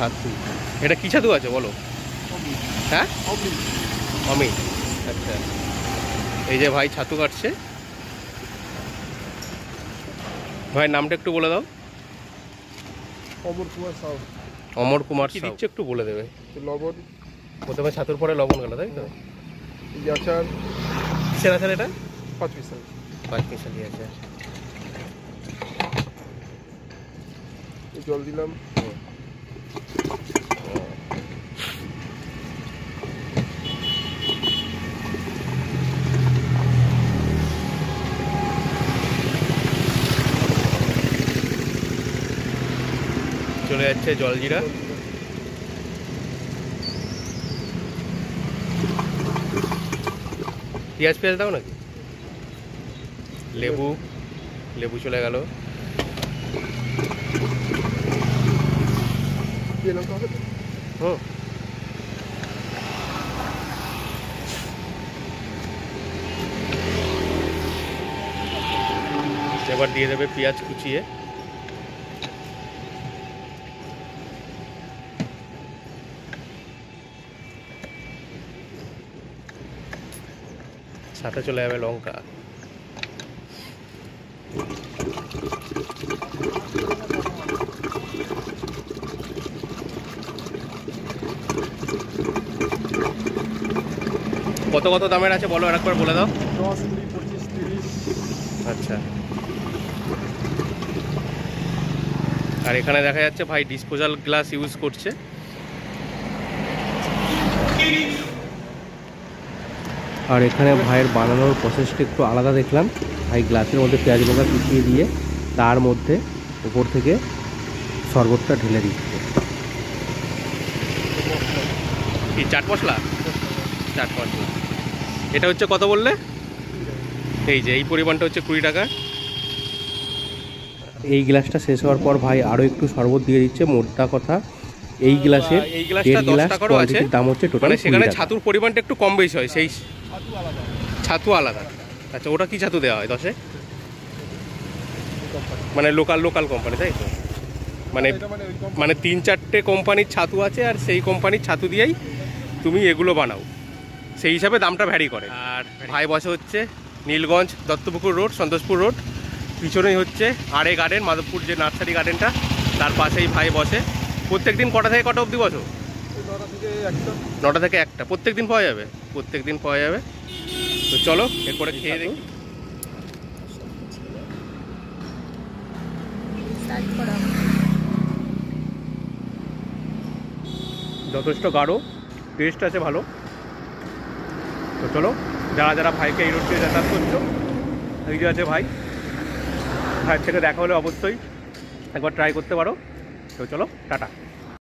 ছাতু, এটা কি ছাতু আছে বলো? হ্যাঁ অমিত। আচ্ছা, এই যে ভাই ছাতু কাটছে। ভাই নামটা একটু বলে দাও। অমর কুমার সাউ। অমর কুমার কি দিচ্ছে একটু বলে দেবে? লবণ, প্রথমে ছাতুর পরে লবণ গেল, তাই তো? আচার। কিসের আচার এটা? 5 মিশাল। 5 মিশালি আচার। জল দিলাম। চলে যাচ্ছে জলজিরা। পেঁয়াজ পেঁয়াজ দাও নাকি? লেবু, লেবু চলে গেল। হুম, এবার দিয়ে দেবে পেঁয়াজ কুচিয়ে। সাথে চলে যাবে লঙ্কা। কত কত দামের আছে বলো, আরেকবার বলে দাও। 10, 20, 25, 30। আচ্ছা, আর এখানে দেখা যাচ্ছে ভাই ডিসপোজাল গ্লাস ইউজ করছে। আর এখানে ভাইয়ের বানানোর প্রসেসটা একটু আলাদা দেখলাম। ভাই গ্লাসের মধ্যে পেঁয়াজ লঙ্কা কুচিয়ে দিয়ে তার মধ্যে উপর থেকে শরবতটা ঢেলে দিচ্ছে। কি চাট মশলা? চাট মশলা। এটা হচ্ছে কত বললে? এই যে এই পরিমাণটা হচ্ছে 20 টাকা। এই গ্লাসটা শেষ হওয়ার পর ভাই আরও একটু শরবত দিয়ে দিচ্ছে। মোটা কথা এই গ্লাসের 1.5 গ্লাস কোয়ান্টিটির দাম হচ্ছে টোটাল। মানে সেখানে ছাতুর পরিমাণটা একটু কম বেশি হয়, সেই ছাতু আলাদা। আচ্ছা, ওটা কি ছাতু দেওয়া হয় 10-এ? মানে লোকাল কোম্পানি, তাই তো? মানে 3-4টে কোম্পানির ছাতু আছে, আর সেই কোম্পানির ছাতু দিয়েই তুমি এগুলো বানাও, সেই হিসাবে দামটা ভ্যারি করে। আর ভাই বসে হচ্ছে নীলগঞ্জ দত্তপুকুর রোড, সন্তোষপুর রোড। পিছনেই হচ্ছে আরে গার্ডেন, মাধবপুর যে নার্সারি গার্ডেনটা, তার পাশেই ভাই বসে। প্রত্যেক দিন কটা থেকে কটা অবধি বসো? 9টা থেকে 1টা। প্রত্যেক দিন পাওয়া যাবে? প্রত্যেক দিন পাওয়া যাবে। তো চলো এরপরে খেয়ে দেখি। যথেষ্ট গাঢ়, টেস্ট আছে ভালো। তো চলো, যারা যারা ভাইকে এই রোড থেকে যাতায়াত করছো, এই যে আছে ভাই, ভাইয়ের থেকে দেখা হলে অবশ্যই একবার ট্রাই করতে পারো। তো চলো, টাটা।